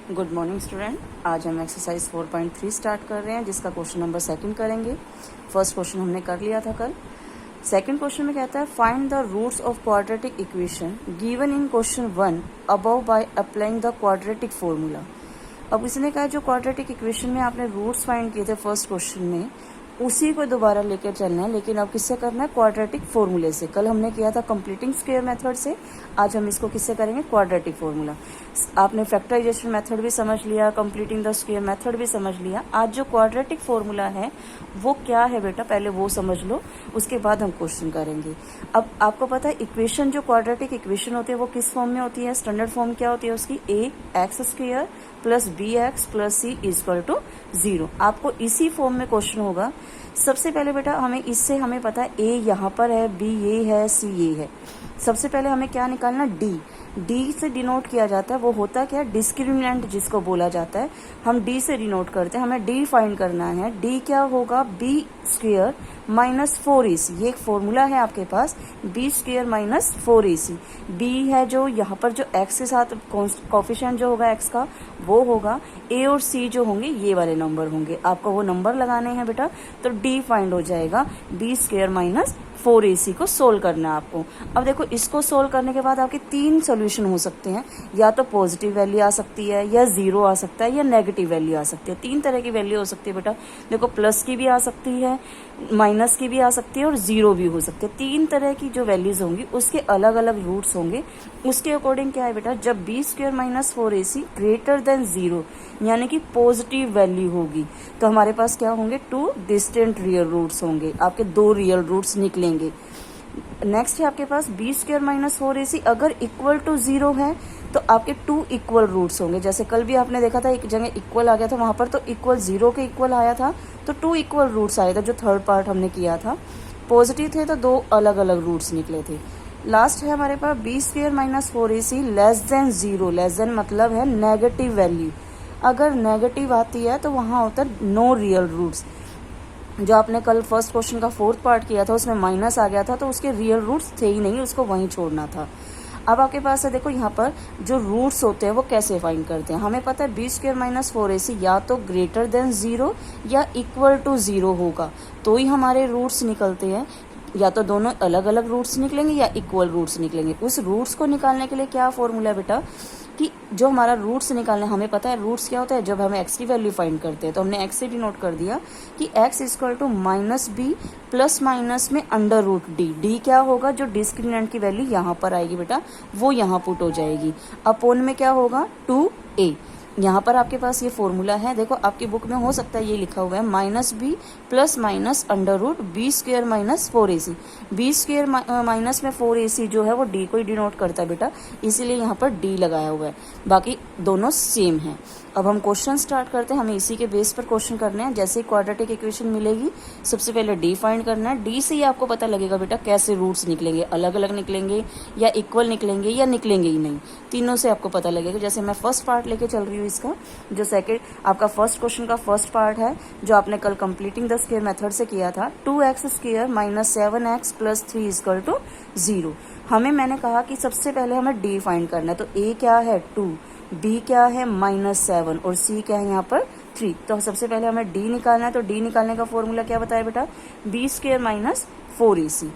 Good morning student. आज हम exercise 4.3 start कर रहे हैं, जिसका क्वेश्चन नंबर सेकंड करेंगे। फर्स्ट क्वेश्चन हमने कर लिया था कल। सेकंड क्वेश्चन में कहता है find the roots of quadratic equation given in question 1 above by applying the quadratic formula. अब इसने कहा जो क्वाड्रेटिक इक्वेशन में आपने रूट्स फाइंड किए थे फर्स्ट क्वेश्चन में, उसी को दोबारा लेकर चलना है, लेकिन अब किससे करना है? क्वाड्रेटिक फॉर्मूले से। कल हमने किया था कंप्लीटिंग स्क्वायर मेथड से, आज हम इसको किससे करेंगे? Quadratic formula. आपने फैक्टराइजेशन मेथड भी समझ लिया, कंप्लीटिंग द स्क्वायर मेथड भी समझ लिया। आज जो क्वाड्रेटिक फॉर्मूला है वो क्या है बेटा, पहले वो समझ लो, उसके बाद हम क्वेश्चन करेंगे। अब आपको पता है इक्वेशन, जो क्वाड्रेटिक इक्वेशन होती है वो किस फॉर्म में होती है? स्टैंडर्ड फॉर्म क्या होती है उसकी? A X square plus B X plus C equal to 0। आपको इसी फॉर्म में क्वेश्चन होगा। सबसे पहले बेटा हमें पता है ए यहाँ पर है, बी ये है, सी ये है। सबसे पहले हमें क्या निकालना? डी। डी से डिनोट किया जाता है, वो होता क्या? डिस्क्रिमिनेंट जिसको बोला जाता है, हम डी से डिनोट करते हैं। हमें डी फाइंड करना है। डी क्या होगा? B square minus 4ac। ये एक फॉर्मूला है आपके पास, B square minus 4ac। B है जो यहाँ पर जो एक्स के साथ कोफिशिएंट जो होगा एक्स का वो होगा, ए और सी जो होंगे ये वाले नंबर होंगे। आपको वो नंबर लगाने हैं बेटा, तो डी फाइंड हो जाएगा बी स्क्वायर माइनस 4ac को सोल्व करना है आपको। अब देखो, इसको सोल्व करने के बाद आपके 3 सोल्यूशन हो सकते हैं। या तो पॉजिटिव वैल्यू आ सकती है, या 0 आ सकता है, या नेगेटिव वैल्यू आ सकती है। 3 तरह की वैल्यू हो सकती है बेटा। देखो, प्लस की भी आ सकती है, माइनस की भी आ सकती है, और 0 भी हो सकती है। 3 तरह की जो वैल्यूज होंगी उसके अलग अलग रूट्स होंगे। उसके अकॉर्डिंग क्या है बेटा, जब B square minus 4ac greater than 0 यानी कि पॉजिटिव वैल्यू होगी, तो हमारे पास क्या होंगे? 2 डिस्टेंट रियल रूट्स होंगे। आपके 2 रियल रूट्स निकलेंगे। नेक्स्ट है आपके पास बी स्क्वायर माइनस 4ac अगर इक्वल टू 0 है तो आपके 2 इक्वल रूट्स होंगे। जैसे कल भी आपने देखा था, एक जगह इक्वल आ गया था, वहां पर तो इक्वल 0 के इक्वल आया था, तो 2 इक्वल रूट्स आए थे। जो थर्ड पार्ट हमने किया था पॉजिटिव थे, तो 2 अलग अलग रूट्स निकले थे। लास्ट है हमारे पास B square minus 4ac less than 0। Less than मतलब है नेगेटिव वैल्यू। अगर नेगेटिव आती है तो वहां होता है नो रियल रूट्स। जो आपने कल फर्स्ट क्वेश्चन का 4th पार्ट किया था उसमें माइनस आ गया था, तो उसके रियल रूट्स थे ही नहीं, उसको वहीं छोड़ना था। अब आपके पास है, देखो यहाँ पर जो रूट्स होते हैं वो कैसे फाइंड करते हैं। हमें पता है बी स्क्वायर माइनस 4ac या तो ग्रेटर देन 0 या इक्वल टू 0 होगा, तो ही हमारे रूट्स निकलते हैं। या तो दोनों अलग अलग रूट्स निकलेंगे या इक्वल रूट्स निकलेंगे। उस रूट्स को निकालने के लिए क्या फॉर्मूला है बेटा, कि जो हमारा रूट्स निकालने, हमें पता है रूट्स क्या होता है। जब हमें एक्स की वैल्यू फाइंड करते हैं तो हमने एक्स से डिनोट कर दिया कि X equal to minus B plus minus में अंडर रूट डी। डी क्या होगा? जो डिस्क्रिमिनेंट की वैल्यू यहाँ पर आएगी बेटा, वो यहाँ पुट हो जाएगी। अपोन में क्या होगा? 2a। यहाँ पर आपके पास ये फॉर्मूला है। देखो, आपकी बुक में हो सकता है ये लिखा हुआ है minus B plus minus under root B square minus 4ac। B square minus में 4ac जो है वो डी को ही डिनोट करता है बेटा, इसीलिए यहाँ पर डी लगाया हुआ है। बाकी दोनों सेम है। अब हम क्वेश्चन स्टार्ट करते हैं। हमें इसी के बेस पर क्वेश्चन करने हैं। जैसे ही क्वाड्रेटिक इक्वेशन मिलेगी, सबसे पहले डी फाइंड करना है। डी से ही आपको पता लगेगा बेटा कैसे रूट्स निकलेंगे, अलग अलग निकलेंगे या इक्वल निकलेंगे या निकलेंगे ही नहीं। तीनों से आपको पता लगेगा। जैसे मैं फर्स्ट पार्ट लेके चल रही हूँ इसका, जो सेकेंड आपका फर्स्ट क्वेश्चन का फर्स्ट पार्ट है, जो आपने कल कंप्लीटिंग द स्क्वायर मेथड से किया था। 2x square minus 7x plus 3 equal to 0। मैंने कहा कि सबसे पहले हमें डी फाइंड करना है। तो ए क्या है? 2, बी क्या है? -7, और सी क्या है यहाँ पर? 3। तो सबसे पहले हमें डी निकालना है। तो डी निकालने का फॉर्मूला क्या बताया बेटा? B square minus 4ac।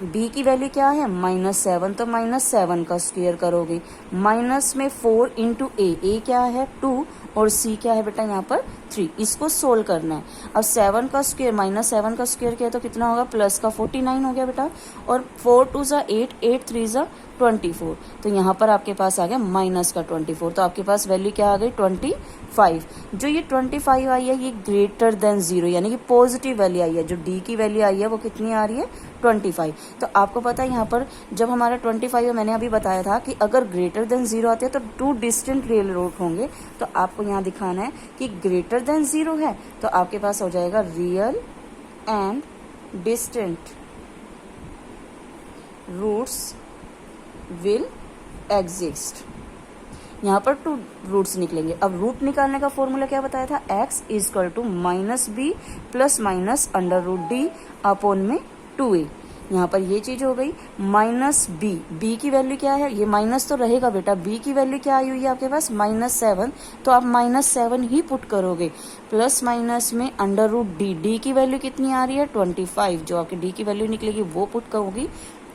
B की वैल्यू क्या है? -7, तो -7 का स्क्वायर करोगे। माइनस में 4 इंटू ए क्या है? 2, और सी क्या है बेटा यहाँ पर? 3। इसको सोल्व करना है। अब 7 का स्क्वायर -7 का स्क्वायर किया तो कितना होगा? प्लस का 49 हो गया बेटा, और 4 2 ज़ा 8, 8 3 ज़ा 24। तो यहाँ पर आपके पास आ गया माइनस का 24। तो आपके पास वैल्यू क्या आ गई? 25। जो ये 25 आई है ये ग्रेटर देन 0 यानी कि पॉजिटिव वैल्यू आई है। जो डी की वैल्यू आई है वो कितनी आ रही है? 25। तो आपको पता है यहाँ पर जब हमारा 25 है, मैंने अभी बताया था कि अगर ग्रेटर देन 0 आते हैं तो 2 डिस्टेंट रियल रूट होंगे। तो आपको यहाँ दिखाना है कि ग्रेटर देन 0 है, तो आपके पास हो जाएगा real and distinct roots will exist. यहाँ पर 2 रूट्स निकलेंगे। अब रूट निकालने का फॉर्मूला क्या बताया था? x equal to minus B plus minus under root D upon में 2a। यहाँ पर ये चीज हो गई। माइनस बी, बी की वैल्यू क्या है, ये माइनस तो रहेगा बेटा, बी की वैल्यू क्या आई हुई है आपके पास -7, तो आप -7 ही पुट करोगे। प्लस माइनस में अंडर रूट डी, डी की वैल्यू कितनी आ रही है 25, जो आपकी डी की वैल्यू निकलेगी वो पुट करोगी,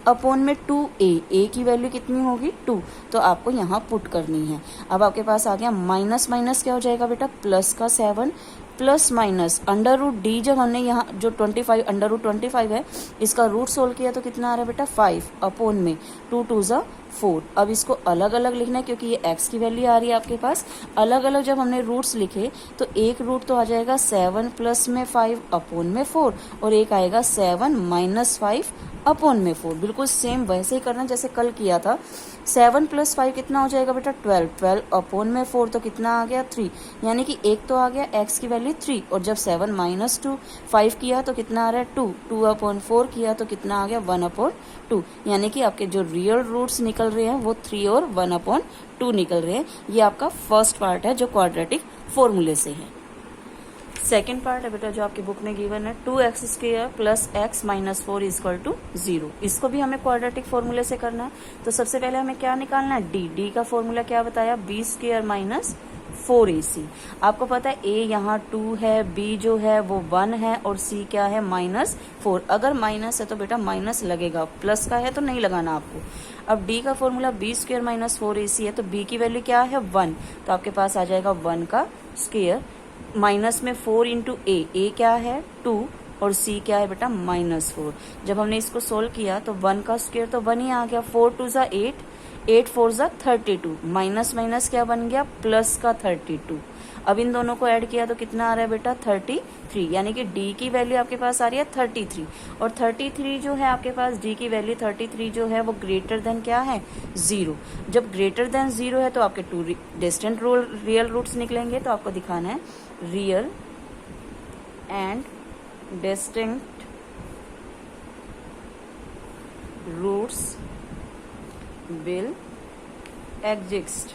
अपॉन में 2a, a की वैल्यू कितनी होगी 2, तो आपको यहाँ पुट करनी है। अब आपके पास आ गया माइनस माइनस क्या हो जाएगा बेटा, प्लस का 7 plus minus under root D, जब हमने यहाँ जो 25 अंडर रूट 25 है इसका रूट सोल्व किया तो कितना आ रहा है बेटा 5, अपॉन में 2 2 ज़ा 4। अब इसको अलग अलग लिखना है क्योंकि ये x की वैल्यू आ रही है आपके पास। अलग अलग जब हमने रूट्स लिखे तो एक रूट तो आ जाएगा 7 प्लस में 5 अपॉन में 4, और एक आएगा 7 माइनस 5 अपॉन में 4। बिल्कुल सेम वैसे ही करना जैसे कल किया था। 7 प्लस 5 कितना हो जाएगा बेटा 12, 12 अपॉन में 4 तो कितना आ गया 3, यानी कि एक तो आ गया x की वैल्यू 3, और जब 7 माइनस 2 5 किया तो कितना आ रहा है 2, 2 अपॉन 4 किया तो कितना आ गया 1 अपॉन 2, यानी कि आपके जो रियल रूट्स निकल रहे हैं वो 3 और 1 अपॉन 2 निकल रहे हैं। ये आपका फर्स्ट पार्ट है जो क्वाड्रेटिक फॉर्मूले से है। सेकेंड पार्ट है बेटा जो आपकी बुक में गिवन है 2x² plus x minus 4 equal to 0। इसको भी हमें क्वाड्रेटिक फॉर्मूले से करना है। तो सबसे पहले हमें क्या निकालना है, d का फॉर्मूला क्या बताया, b² माइनस 4ac। आपको पता है a यहाँ 2 है, b जो है वो 1 है, और c क्या है -4। अगर माइनस है तो बेटा माइनस लगेगा, प्लस का है तो नहीं लगाना आपको। अब d का फॉर्मूला b² माइनस 4ac है, तो b की वैल्यू क्या है 1, तो आपके पास आ जाएगा 1 का स्क्वायर, माइनस में 4 इंटू ए क्या है 2, और c क्या है बेटा -4। जब हमने इसको सोल्व किया तो 1 का स्क्वायर तो 1 ही आ गया, 4 2 ज़ा 8, 8 4 ज़ा 32, माइनस माइनस क्या बन गया प्लस का 32। अब इन दोनों को ऐड किया तो कितना आ रहा है बेटा 33, यानी कि d की वैल्यू आपके पास आ रही है 33, और 33 जो है आपके पास d की वैल्यू 33 जो है वो ग्रेटर देन क्या है 0। जब ग्रेटर देन 0 है तो आपके 2 डिस्टेंट रियल रूट्स निकलेंगे। तो आपको दिखाना है real and distinct roots will exist.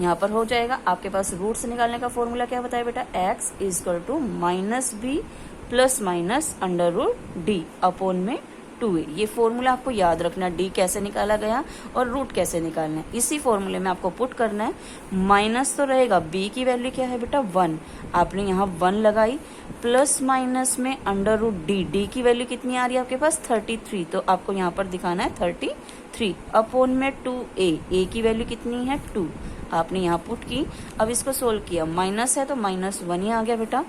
यहाँ पर हो जाएगा आपके पास रूट्स निकालने का फॉर्मूला क्या बताया बेटा, x equal to -b plus minus under root D upon में 2a। ये फॉर्मूला आपको याद रखना, d कैसे निकाला गया और रूट कैसे निकालना है, इसी फॉर्मूले में आपको पुट करना है। माइनस तो रहेगा, b की वैल्यू क्या है बेटा 1, आपने यहाँ 1 लगाई, प्लस माइनस में अंडर रूट डी की वैल्यू कितनी आ रही है आपके पास 33, तो आपको यहाँ पर दिखाना है 33 अपॉन में 2a की वैल्यू कितनी है 2, आपने यहाँ पुट की। अब इसको सोल्व किया, माइनस है तो -1 ही आ गया बेटा,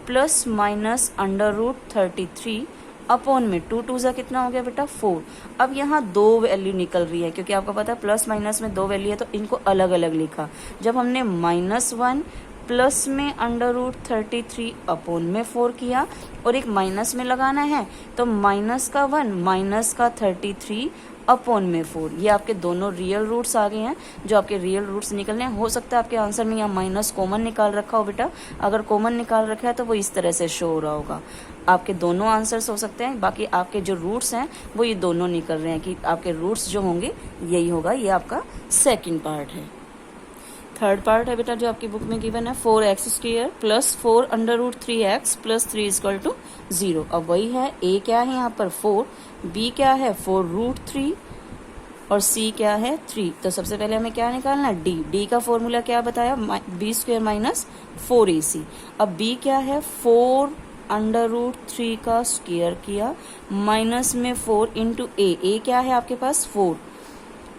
plus minus under root 33 upon में 2 2 ज़ा कितना हो गया बेटा 4। अब यहाँ 2 वैल्यू निकल रही है क्योंकि आपको पता है प्लस माइनस में 2 वैल्यू है, तो इनको अलग अलग लिखा। जब हमने -1 प्लस में अंडर रूट 33 अपॉन में 4 किया, और एक माइनस में लगाना है तो माइनस का 1 माइनस का 33 अपॉन में 4। ये आपके दोनों रियल रूट्स आ गए हैं जो आपके रियल रूट्स निकलने हैं। हो सकता है आपके आंसर में यहाँ माइनस कॉमन निकाल रखा हो बेटा, अगर कॉमन निकाल रखा है तो वो इस तरह से शो हो रहा होगा। आपके दोनों आंसर्स हो सकते हैं, बाकी आपके जो रूट्स हैं वो ये दोनों निकल रहे हैं कि आपके रूट्स जो होंगे यही होगा। ये आपका सेकेंड पार्ट है। थर्ड पार्ट है बेटा जो आपकी बुक में गिवन है 4x² plus 4 under root 3x plus 3 equal to 0। अब वही है, a क्या है यहाँ पर 4, b क्या है 4 रूट 3, और c क्या है 3। तो सबसे पहले हमें क्या निकालना है, d का फॉर्मूला क्या बताया b² माइनस 4ac। अब b क्या है 4 अंडर रूट 3 का स्क्वायर किया, माइनस में 4 इंटू a क्या है आपके पास 4,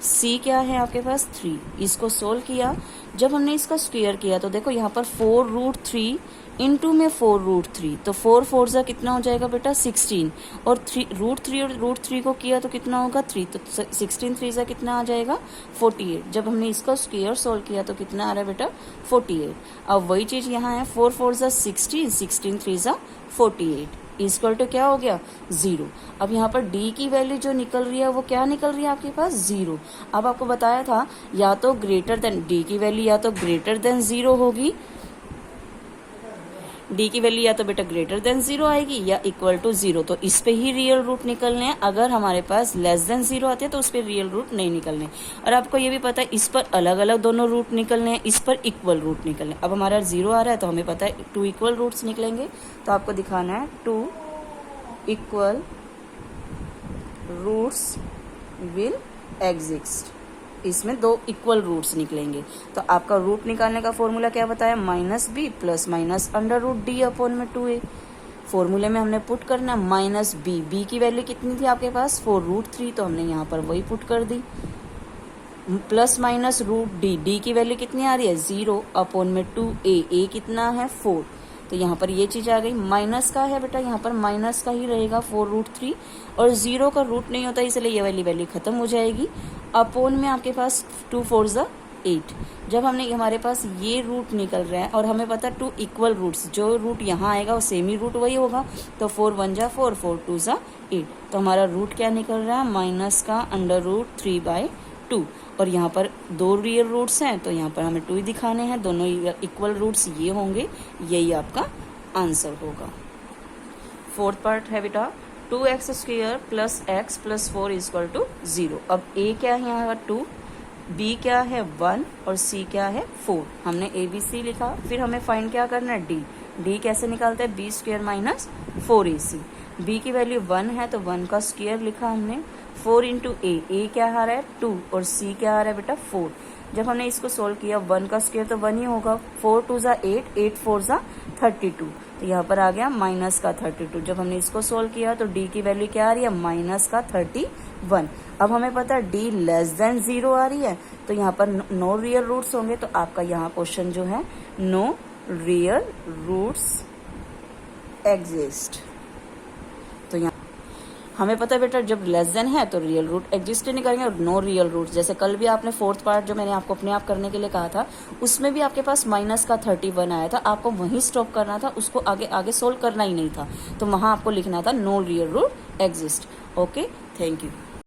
c क्या है आपके पास 3। इसको सोल्व किया, जब हमने इसका स्क्वायर किया तो देखो यहाँ पर 4 रूट 3 इंटू में 4 रूट 3, तो 4 4 ज़ा कितना हो जाएगा बेटा 16, और 3 रूट 3 और रूट 3 को किया तो कितना होगा 3, तो 16 3 ज़ा कितना आ जाएगा 48। जब हमने इसका स्क्वायर सोल्व किया तो कितना आ रहा है बेटा 48। अब वही चीज़ यहाँ है 4 4 ज़ा 16, 16 3 ज़ा 48 इक्वल टू क्या हो गया 0। अब यहाँ पर d की वैल्यू जो निकल रही है वो क्या निकल रही है आपके पास 0। अब आपको बताया था या तो ग्रेटर देन d की वैल्यू या तो ग्रेटर देन 0 होगी, d की वैल्यू या तो बेटा ग्रेटर देन 0 आएगी या इक्वल टू 0, तो इस पे ही रियल रूट निकलने हैं। अगर हमारे पास लेस देन 0 आते हैं तो उस पे रियल रूट नहीं निकलने। और आपको ये भी पता है इस पर अलग अलग दोनों रूट निकलने हैं, इस पर इक्वल रूट निकलने। अब हमारा 0 आ रहा है तो हमें पता है 2 इक्वल रूट्स निकलेंगे, तो आपको दिखाना है 2 इक्वल रूट्स विल एग्जिस्ट। इसमें 2 इक्वल रूट्स निकलेंगे। तो आपका रूट निकालने का फॉर्मूला क्या बताया, -b plus minus under root d upon में 2a। फॉर्मूले में हमने पुट करना -b, b की वैल्यू कितनी थी आपके पास 4√3, तो हमने यहाँ पर वही पुट कर दी, प्लस माइनस रूट d की वैल्यू कितनी आ रही है 0 अपॉन में 2a कितना है 4। तो यहाँ पर ये चीज आ गई, माइनस का है बेटा, यहाँ पर माइनस का ही रहेगा 4√3, और 0 का रूट नहीं होता इसलिए ये वाली वैल्यू खत्म हो जाएगी। अपॉन में आपके पास 2 4 ज़ा 8। जब हमने हमारे पास ये रूट निकल रहा है और हमें पता 2 इक्वल रूट्स, जो रूट यहाँ आएगा वो सेम ही रूट वही होगा, तो 4 1 जा 4, 4 2 जा 8। तो हमारा रूट क्या निकल रहा है, माइनस का अंडर रूट 3/2। और यहाँ पर 2 रियल रूट्स हैं तो यहाँ पर हमें 2 ही दिखाने हैं, दोनों इक्वल रूट्स ये होंगे, यही आपका आंसर होगा। फोर्थ पार्ट है बेटा 2x² plus x plus 4 equal to 0। अब a क्या है यहाँ 2, b क्या है 1 और c क्या है 4। हमने ABC लिखा, फिर हमें फाइंड क्या करना है d कैसे निकालते हैं, b² माइनस 4ac। b की वैल्यू 1 है तो 1 का स्क्वायर लिखा हमने, 4 इंटू a क्या आ रहा है 2 और c क्या आ रहा है बेटा 4। जब हमने इसको सोल्व किया 1 का स्क्वायर तो 1 ही होगा, 4 2 ज़ा 8, 8 4 ज़ा 32, तो यहाँ पर आ गया माइनस का 32। जब हमने इसको सोल्व किया तो d की वैल्यू क्या आ रही है माइनस का 31। अब हमें पता है d लेस देन 0 आ रही है, तो यहाँ पर नो रियल रूट्स होंगे, तो आपका यहाँ क्वेश्चन जो है नो रियल रूट्स एग्जिस्ट। तो यहाँ हमें पता है बेटा जब लेस देन है तो रियल रूट एग्जिस्ट नहीं करेंगे, और नो रियल रूट, जैसे कल भी आपने फोर्थ पार्ट जो मैंने आपको अपने आप करने के लिए कहा था उसमें भी आपके पास माइनस का 31 आया था, आपको वहीं स्टॉप करना था, उसको आगे आगे सोल्व करना ही नहीं था, तो वहां आपको लिखना था no real root exist. Okay, thank you.